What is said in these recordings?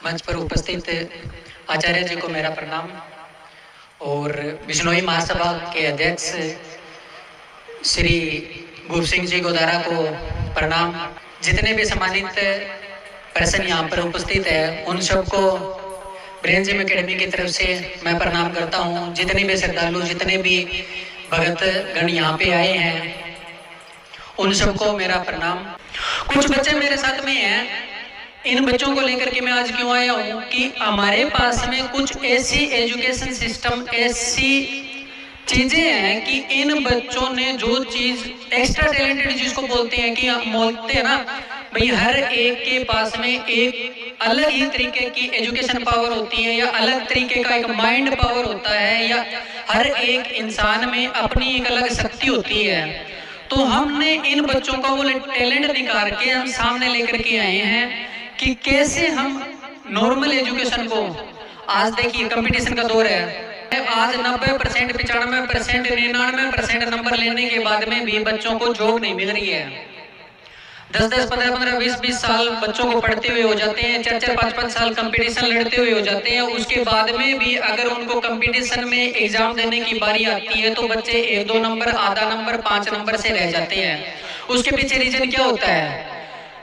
मंच पर उपस्थित आचार्य जी को मेरा प्रणाम और बिश्नोई महासभा के अध्यक्ष श्री गुरु सिंह जी गोदारा को प्रणाम। जितने भी सम्मानित पर्सन यहाँ पर उपस्थित है उन सबको ब्रेन जिम एकेडमी की तरफ से मैं प्रणाम करता हूँ। जितने भी श्रद्धालु, जितने भी भगत गण यहाँ पे आए हैं उन सबको मेरा प्रणाम। कुछ बच्चे मेरे साथ में हैं, इन बच्चों को लेकर के मैं आज क्यों आया हूँ कि हमारे पास में कुछ ऐसी एजुकेशन सिस्टम, ऐसी चीजें हैं कि इन बच्चों ने जो चीज एक्स्ट्रा टैलेंटेड जिसको बोलते हैं कि बोलते हैं ना भाई, हर एक के पास में एक अलग ही तरीके की एजुकेशन पावर होती है या अलग तरीके का एक माइंड पावर होता है या हर एक इंसान में अपनी एक अलग शक्ति होती है। तो हमने इन बच्चों का वो टैलेंट निकाल के हम सामने लेकर के आए हैं कि कैसे हम नॉर्मल एजुकेशन को, आज देखिए कंपटीशन का दौर है, आज 90%, 95%, 99% नंबर लेने के बाद में भी बच्चों को जॉब नहीं मिल रही है। 10-10, 15-15, 20-20 साल बच्चों को पढ़ते हुए हो जाते हैं, 4-4, 5-5 साल कंपटीशन लड़ते हुए हो जाते हैं। उसके बाद में भी अगर उनको कंपटीशन में एग्जाम देने की बारी आती है तो बच्चे 1-2 नंबर, आधा नंबर, 5 नंबर से रह जाते हैं। उसके पीछे रीजन क्या होता है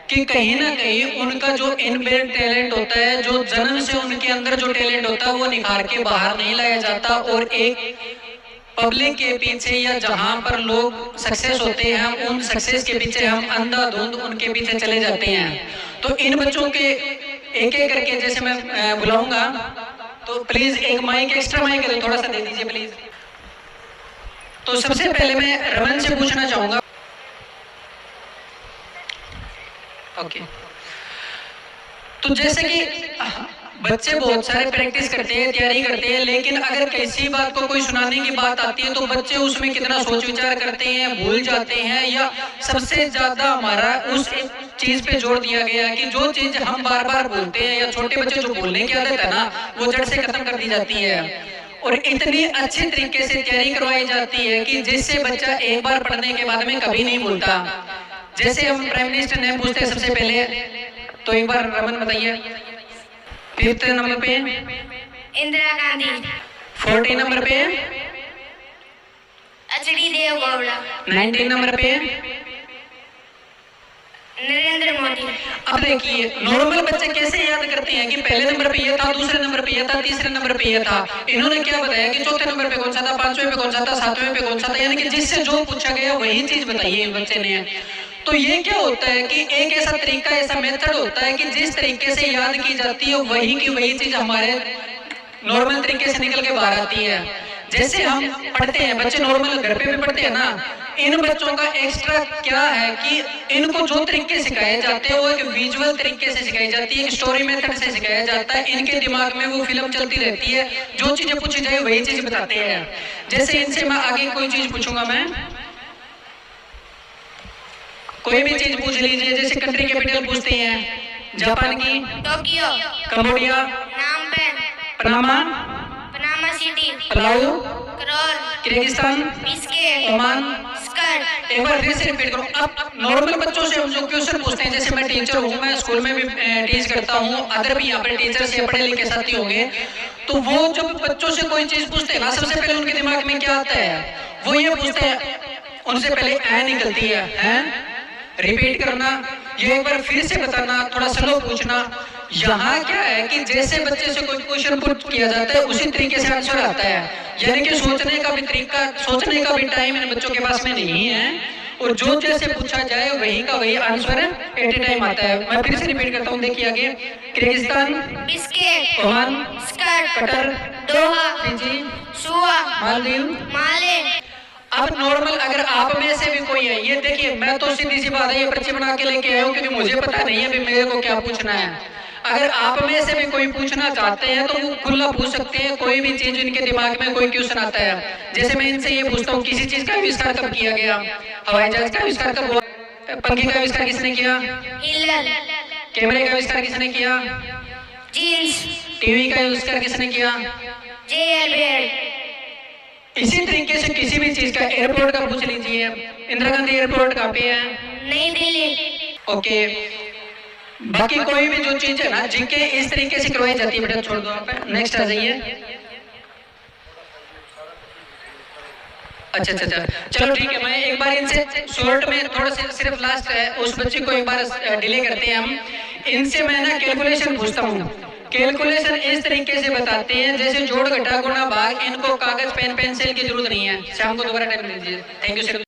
कि कहीं ना कहीं उनका जो इनबिल्ट टैलेंट होता है, जो जन्म से उनके अंदर जो टैलेंट होता है वो निखार के बाहर नहीं लाया जाता और एक पब्लिक के पीछे या जहां पर लोग सक्सेस होते हैं उन सक्सेस के पीछे हम अंधाधुंध उनके पीछे चले जाते हैं। तो इन बच्चों के एक एक करके जैसे मैं बुलाऊंगा तो प्लीज एक माइक, एक्स्ट्रा माइक थोड़ा सा दे दीजिए प्लीज। तो सबसे पहले मैं रमन से पूछना चाहूंगा। ओके, तो जैसे कि बच्चे बहुत सारे प्रैक्टिस करते हैं, तैयारी करते हैं, लेकिन अगर किसी बात को कोई सुनाने की बात आती है तो बच्चे उसमें कितना सोच विचार करते हैं, भूल जाते हैं, या सबसे ज्यादा हमारा उस चीज पे जोर दिया गया है कि जो चीज हम बार बार बोलते हैं या छोटे बच्चे जो बोलने की आदत है ना वो जड़ से खत्म कर दी जाती है और इतनी अच्छे तरीके से तैयारी करवाई जाती है कि जिससे बच्चा एक बार पढ़ने के बाद में कभी नहीं भूलता। जैसे हम प्राइम मिनिस्टर ने पूछते सबसे पहले, तो एक बार रमन बताइए। 5th नंबर पे इंदिरा गांधी, 14 नंबर पे एचडी देवगौड़ा, 19 नंबर पे नरेंद्र मोदी। अब देखिए नॉर्मल बच्चे कैसे याद करते हैं कि पहले नंबर पे ये था, दूसरे नंबर पे ये था, तीसरे नंबर पे ये था। इन्होंने क्या बताया कि चौथे नंबर पे कौन सा था, 5वें पे कौन सा था, 7वें पे कौन सा था, यानी कि जिससे जो पूछा गया वही चीज बताइए बच्चे ने। तो ये क्या होता है कि एक ऐसा तरीका, ऐसा मेथड होता है कि जिस तरीके से याद की जाती है वही की वही चीज हमारे नॉर्मल तरीके से निकल के बाहर आती है। जैसे हम पढ़ते हैं, बच्चे नॉर्मल घर पे भी पढ़ते हैं ना, इन बच्चों का एक्स्ट्रा क्या है कि इनको जो तरीके सिखाए जाते हैं वो एक विजुअल तरीके से सिखाई जाती है, एक स्टोरी मेथड से सिखाया जाता है। इनके दिमाग में वो फिल्म चलती रहती है, जो चीजें पूछी जाए वही चीज बताते हैं। जैसे इनसे मैं आगे कोई चीज पूछूंगा, मैं कोई भी चीज पूछ लीजिए, जैसे कंट्री कैपिटल पूछते हैं, जापान की Tokyo, Cambodia, Phnom Penh, Panama, Panama City, Palau, Koror, Kyrgyzstan, Bishkek, Oman. Muscat. एक बार फिर से रिपीट करो। अब नॉर्मल बच्चों से हम जो क्वेश्चन पूछते हैं, जैसे मैं टीचर हूँ, मैं स्कूल में भी टीच करता हूँ, अदर भी यहाँ पर टीचर से पढ़े लिखे साथी होंगे, तो वो जब बच्चों से कोई चीज पूछते हैं ना, सबसे पहले उनके दिमाग में क्या आता है, वो ये पूछते हैं, उनसे पहले ऐ निकलती है, रिपीट करना, ये एक बार फिर से बताना, थोड़ा स्लो पूछना। यहाँ क्या है कि जैसे बच्चे से कोई क्वेश्चन पुट किया जाता है उसी तरीके से आंसर आता है, यानी कि सोचने का भी तरीका, सोचने का भी टाइम इन बच्चों के पास में नहीं है और जो जैसे पूछा जाए वही का वही आंसर एट ए टाइम आता है। मैं फिर से रिपीट करता हूँ, देखिए आगे, Kyrgyzstan, Bishkek, Oman, Muscat, Qatar, Doha, Fiji, Suva, Maldives, Male. अब नॉर्मल अगर आप में से भी कोई है, ये देखिए मैं तो सीधी सी बात है ये पर्ची बना के लेके आया हूँ क्योंकि मुझे पता नहीं है अभी मेरे को क्या पूछना है। अगर आप में से भी कोई पूछना चाहते हैं तो वो खुला पूछ सकते हैं, कोई भी चीज इनके दिमाग में कोई क्वेश्चन आता है। जैसे मैं इनसे ये पूछता हूँ, किसी चीज का आविष्कार कब किया गया, हवाई जहाज का आविष्कार कब हुआ, पंखे का आविष्कार किसने किया, हिलल, कैमरे का आविष्कार किसने किया, जीन्स, टीवी का आविष्कार किसने किया, जेएल बेड। इसी तरीके से किसी भी चीज का, एयरपोर्ट का पूछ लीजिए, इंदिरा गांधी एयरपोर्ट कहाँ पे है, नई दिल्ली। ओके, बाकी कोई भी जो चीज है ना जीके इस तरीके से करवाई जाती है बेटा छोड़ दो आप। नेक्स्ट आ जाइए। अच्छा अच्छा अच्छा चलो ठीक है, मैं एक बार इनसे शॉर्ट में थोड़ा सा सिर्फ लास्ट है उस बच्चे को एक बार डिले करते हैं हम। इनसे मैं ना कैलकुलेशन पूछता हूँ। कैलकुलेशन इस तरीके से बताते हैं जैसे जोड़ घटा गुणा भाग। इनको कागज पेन पेंसिल की जरूरत नहीं है। शाम को दोबारा टाइम दीजिए। Thank you sir.